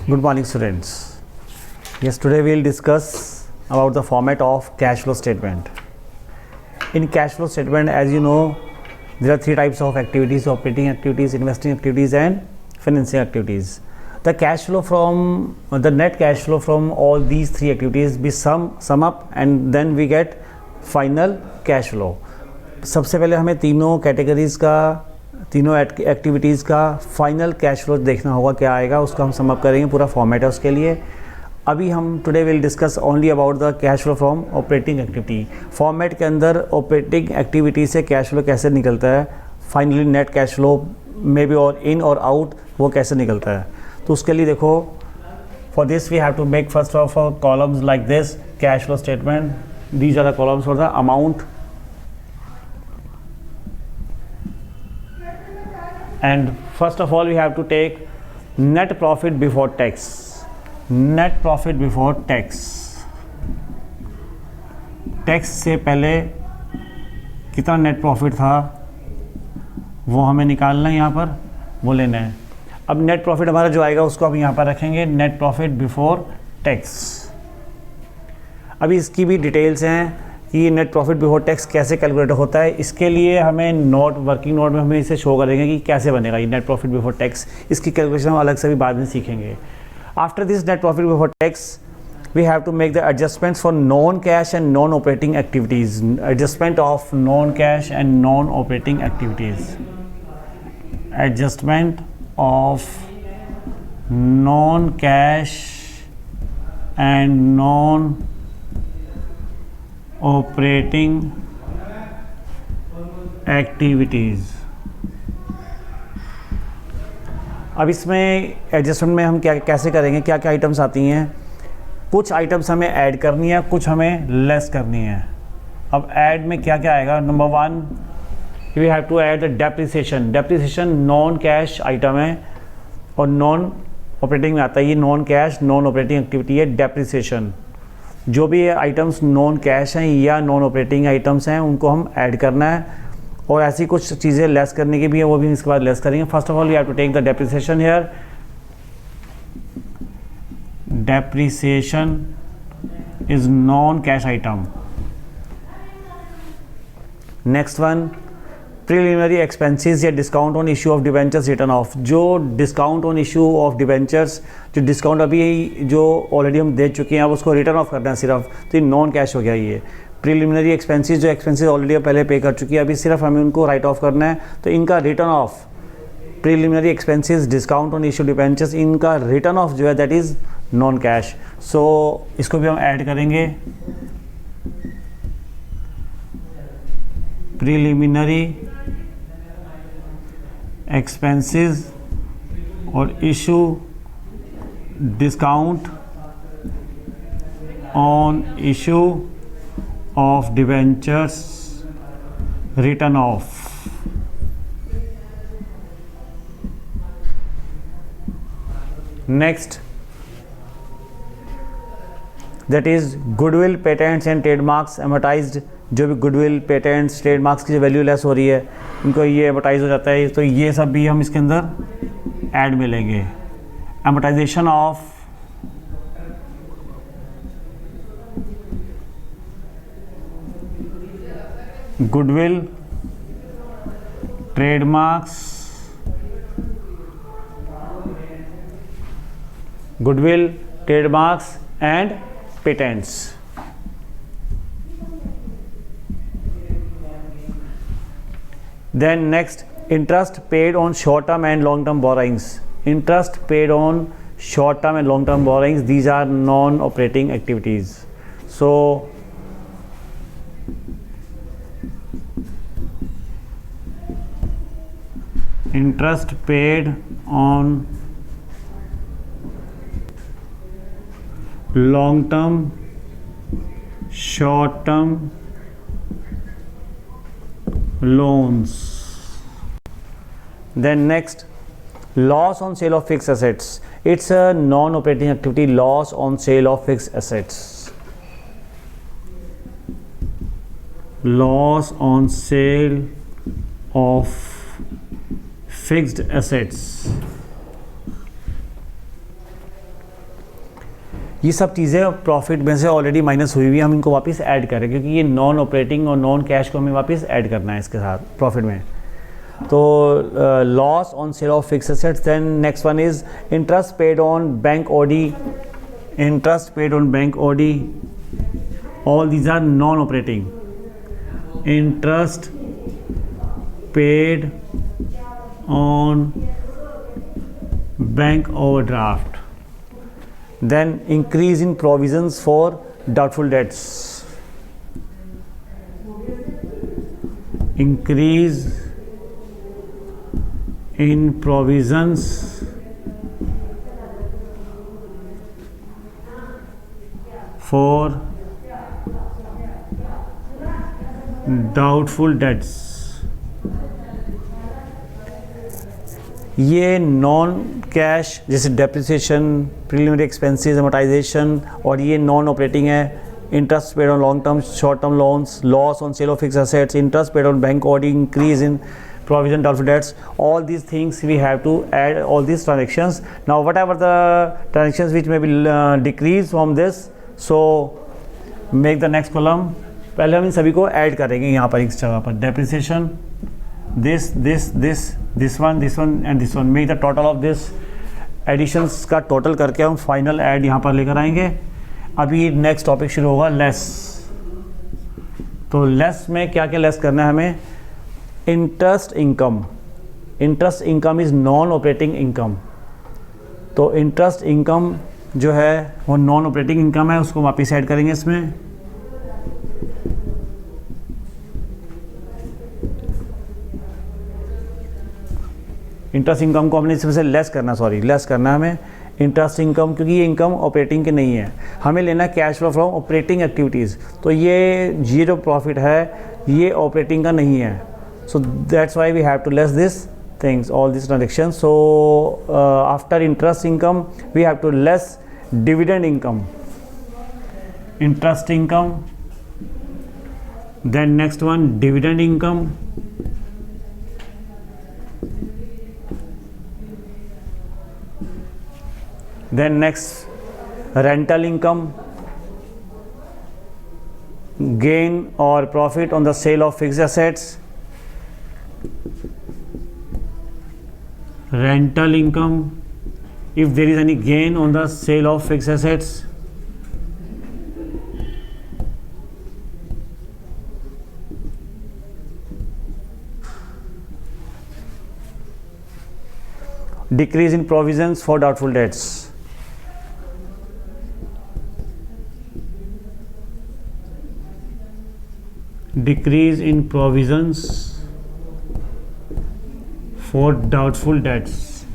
Good morning, students. Yes, today we will discuss about the format of cash flow statement. In cash flow statement, as you know, there are three types of activities: operating activities, investing activities, and financing activities. The cash flow from the net cash flow from all these three activities we sum up, and then we get final cash flow. सबसे पहले हमें तीनों categories का, तीनों activities का final cash flow देखना होगा, क्या आएगा उसका हम सम अप करेंगे, पूरा फॉर्मेट है उसके लिए. अभी हम today will discuss only about the cash flow from operating activity. Format के अंदर ऑपरेटिंग एक्टिविटी से कैश फ्लो कैसे निकलता है, finally net cash flow may be और इन और आउट वो कैसे निकलता है. तो उसके लिए देखो, for this we have to make first of all columns like this cash flow statement. These are the columns for the amount and first of all we have to take net profit before tax. Net profit before tax. Tax से पहले कितना net profit था वो हमें निकालना है, यहाँ पर वो लेना है. अब नेट प्रॉफिट हमारा जो आएगा उसको हम यहाँ पर रखेंगे नेट प्रॉफिट बिफोर टैक्स. अभी इसकी भी डिटेल्स हैं कि नेट प्रॉफिट बिफोर टैक्स कैसे कैलकुलेट होता है. इसके लिए हमें नोट, वर्किंग नोट में हमें इसे शो करेंगे कि कैसे बनेगा ये नेट प्रॉफिट बिफोर टैक्स. इसकी कैलकुलेशन हम अलग से भी बाद में सीखेंगे. After this net profit before tax we have to make the adjustments for non cash and non operating activities. Adjustment of non cash and non operating activities. Adjustment of non cash and non operating activities. अब इसमें adjustment में हम क्या कैसे करेंगे, क्या क्या items आती हैं. कुछ आइटम्स हमें ऐड करनी है, कुछ हमें लेस करनी है. अब ऐड में क्या क्या आएगा. Number one, we have to add the depreciation. Depreciation non cash item है और नॉन ऑपरेटिंग में आता है. ये non cash non operating activity है डेप्रिसिएशन. जो भी आइटम्स नॉन कैश हैं या नॉन ऑपरेटिंग आइटम्स हैं उनको हम ऐड करना है, और ऐसी कुछ चीज़ें लेस करने की भी है, वो भी इसके बाद लेस करेंगे. First of all we have to take the depreciation here. Depreciation is non cash item. Next one, preliminary expenses या discount on issue of debentures written off. जो discount on issue of debentures, जो discount अभी जो already हम दे चुके हैं, अब उसको रिटर्न ऑफ करना है सिर्फ, तो ये नॉन कैश हो गया. ये प्रीलिमिनरी एक्सपेंसेस, जो एक्सपेंसेस ऑलरेडी पहले पे कर चुकी है, अभी सिर्फ हमें उनको राइट ऑफ करना है, तो इनका written off. Preliminary expenses, discount on issue debentures, इनका रिटर्न ऑफ जो है that is non cash. So इसको भी हम ऐड करेंगे. प्रीलिमिनरी एक्सपेंसेस और issue discount on issue of debentures written off. Next, that is goodwill, patents and trademarks amortised. जो भी गुडविल, पेटेंट्स, ट्रेडमार्क्स की जो वैल्यू लेस हो रही है उनको ये एमोटाइज हो जाता है, तो ये सब भी हम इसके अंदर ऐड मिलेंगे. Amortization of goodwill, trademarks, goodwill, trademarks and patents. Then next, interest paid on short term and long term borrowings. Interest paid on short term and long term borrowings, these are non operating activities. So interest paid on long term, short term loans. Then next, loss on sale of fixed assets. It's a non-operating activity, loss on sale of fixed assets. Loss on sale of fixed assets. ये सब चीज़ें profit में से already minus हुई हुई है, हम इनको वापस ऐड करें क्योंकि ये नॉन ऑपरेटिंग और नॉन कैश को हमें वापस ऐड करना है इसके साथ प्रॉफिट में। तो loss on sale of fix assets, then next one is interest paid on bank OD, interest paid on bank OD, all these are non operating. Interest paid on bank overdraft, then increase in provisions for doubtful debts, increase in provisions for doubtful debts। ये non cash जैसे depreciation, preliminary expenses, amortization, और ये non operating है। Interest paid on long term short term loans, loss on sale of fix assets, interest paid on bank OD, increase in provision doubtful debts, all these things we have to add all these transactions. Now whatever the transactions which may be decrease from this, so make the next column। पहले हम इन सभी को add करेंगे यहाँ पर इस जगह पर, depreciation, this one and this one, make the total of this additions का टोटल करके हम फाइनल ऐड यहाँ पर लेकर आएंगे। अभी नेक्स्ट टॉपिक शुरू होगा लेस। तो लेस में क्या क्या लेस करना है हमें? Interest income, interest income is non operating income. तो इंटरेस्ट इनकम जो है वो नॉन ऑपरेटिंग इनकम है, उसको वापस ऐड करेंगे इसमें। इंटरेस्ट इनकम को हमने इसमें से लेस करना है हमें इंटरेस्ट इनकम, क्योंकि ये इनकम ऑपरेटिंग की नहीं है, हमें लेना है cash flow from operating activities. तो ये जो प्रॉफिट है ये ऑपरेटिंग का नहीं है, so that's why we have to less this things, all this transaction. So after interest income we have to less dividend income, interest income, then next one dividend income, then next rental income, gain or profit on the sale of fixed assets, rental income if there is any gain on the sale of fixed assets, decrease in provisions for doubtful debts, decrease in provisions for doubtful debts.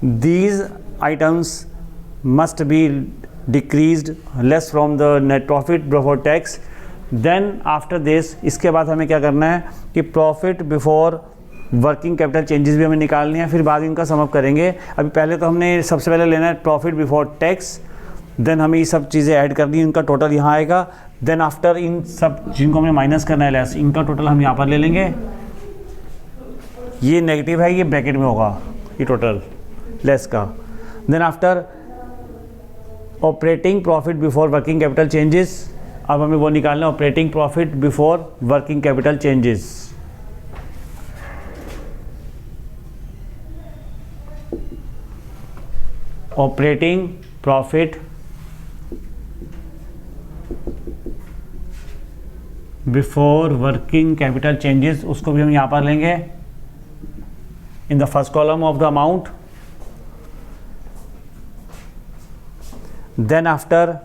These items must be decreased less from the net profit before tax. Then after this, इसके बाद हमें क्या करना है कि profit before working capital changes भी हमें निकालनी है, फिर बाद इनका सम अप करेंगे। अभी पहले तो हमने सबसे पहले लेना है प्रॉफिट बिफोर टैक्स, देन हमें ये सब चीज़ें ऐड करनी है, इनका टोटल यहाँ आएगा। देन आफ्टर इन सब जिनको हमें माइनस करना है लेस, इनका टोटल हम यहाँ पर ले लेंगे। ये नेगेटिव है, ये ब्रैकेट में होगा ये टोटल लेस का। Then after operating profit before working capital changes, अब हमें वो निकालना है operating profit before working capital changes. Operating profit before working capital changes, उसको भी हम यहाँ पर लेंगे in the first column of the amount. Then after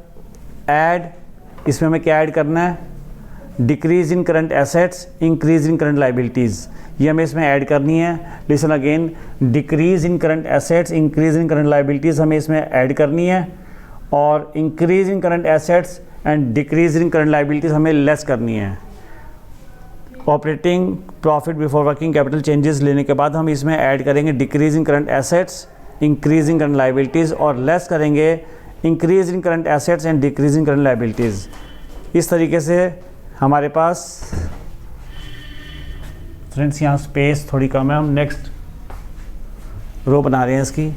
add, इसमें हमें क्या ऐड करना है? Decrease in current assets, increase in current liabilities, ये हमें इसमें ऐड करनी है। Listen again, decrease in current assets, increase in current liabilities हमें इसमें ऐड करनी है, और increase in current assets and decrease in current liabilities हमें लेस करनी है। Operating profit before working capital changes लेने के बाद हम इसमें ऐड करेंगे decrease in current assets, increase in current liabilities, और लेस करेंगे increase in current assets and decrease in current liabilities. इस तरीके से हमारे पास फ्रेंड्स यहाँ स्पेस थोड़ी कम है, हम नेक्स्ट रो बना रहे हैं इसकी।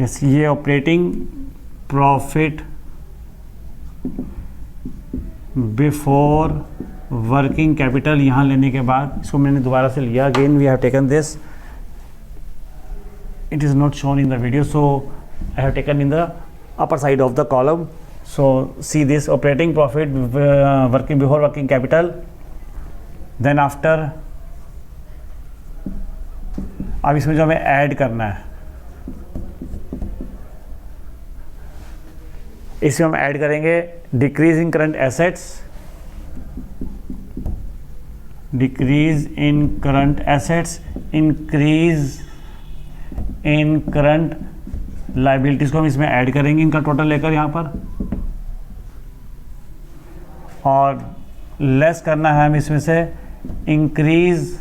यस, ये operating profit before working capital यहाँ लेने के बाद इसको मैंने दोबारा से लिया. Again we have taken this, it is not shown in the video, so I have taken in the upper side of the column. So see this operating profit working before working capital, then after. अब इसमें जो हमें add करना है, इसमें हम add करेंगे decrease in current assets, decrease in current assets, increase in current liabilities को हम इसमें ऐड करेंगे, इनका टोटल लेकर यहाँ पर, और लेस करना है हम इसमें से increase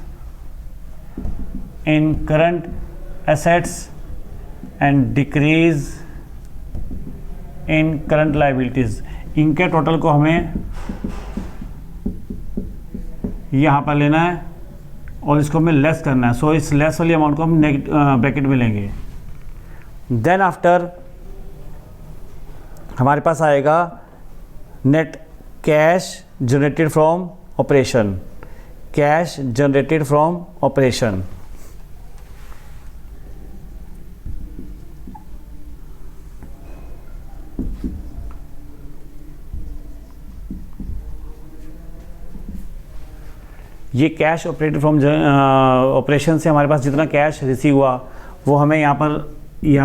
in current assets and decrease in current liabilities. इनके टोटल को हमें यहाँ पर लेना है और इसको हमें लेस करना है. सो इस लेस वाली अमाउंट को हम ब्रैकेट में लेंगे. देन आफ्टर हमारे पास आएगा net cash generated from operation, cash generated from operation. ये कैश ऑपरेटेड फ्रॉम ऑपरेशन से हमारे पास जितना कैश रिसीव हुआ वो हमें यहाँ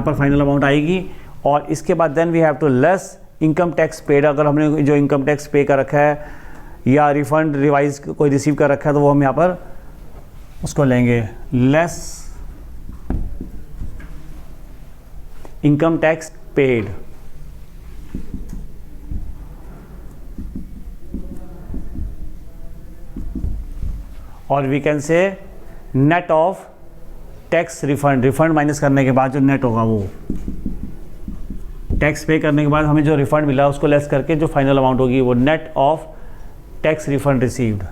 पर फाइनल अमाउंट आएगी. और इसके बाद then we have to less income tax paid. अगर हमने जो इनकम टैक्स पे कर रखा है या रिफंड रिवाइज कोई रिसीव कर रखा है तो वो हम यहाँ पर उसको लेंगे, लेस इनकम टैक्स पेड. और we can say net of tax refund, refund minus करने के बाद जो नेट होगा वो टैक्स पे करने के बाद हमें जो रिफंड मिला उसको लेस करके जो फाइनल अमाउंट होगी वो net of tax refund received.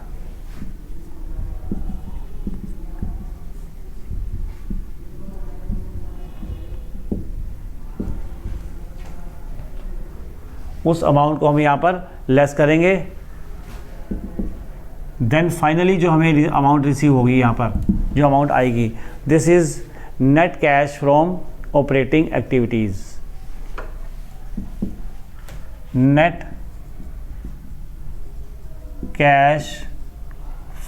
उस अमाउंट को हम यहाँ पर लेस करेंगे. देन फाइनली जो हमें अमाउंट रिसीव होगी यहाँ पर जो अमाउंट आएगी, this is net cash from operating activities. Net cash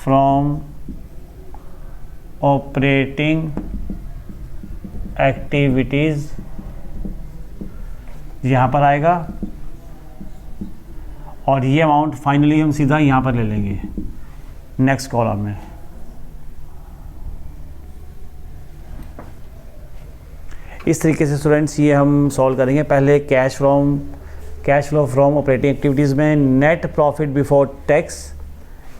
from operating activities यहाँ पर आएगा और ये अमाउंट फाइनली हम सीधा यहाँ पर ले लेंगे नेक्स्ट कॉलम में. इस तरीके से स्टूडेंट्स ये हम सॉल्व करेंगे. पहले cash flow from operating activities में नेट प्रॉफिट बिफोर टैक्स,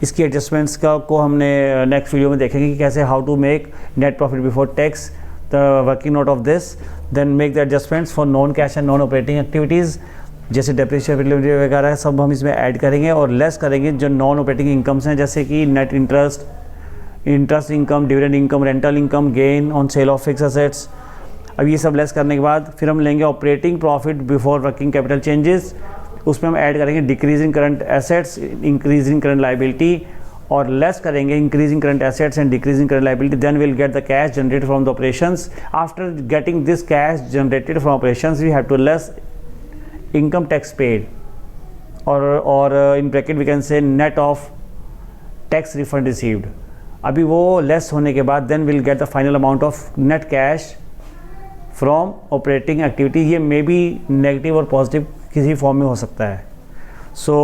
इसकी एडजस्टमेंट्स को हमने नेक्स्ट वीडियो में देखेंगे कि कैसे how to make net profit before tax, the working note of this. Then make the adjustments for non cash and non operating activities, जैसे depreciation वगैरह सब हम इसमें ऐड करेंगे और लेस करेंगे जो नॉन ऑपरेटिंग इनकम्स हैं, जैसे कि net interest income, dividend income, rental income, gain on sale of fix assets. अब ये सब लेस करने के बाद फिर हम लेंगे operating profit before working capital changes. उसमें हम ऐड करेंगे decrease in current assets, increase in current liability, और लेस करेंगे increase in current assets and decrease in current liability. Then will get the cash generated from the operations. After getting this cash generated from operations we have to less income tax paid, or in bracket we can say net of tax refund received. अभी वो less होने के बाद then we'll get the final amount of net cash from operating activity. ये may be negative और positive किसी form में हो सकता है. So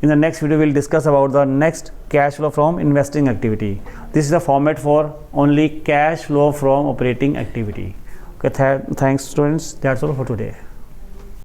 in the next video we'll discuss about the next cash flow from investing activity. This is the format for only cash flow from operating activity. Okay, thanks students. That's all for today.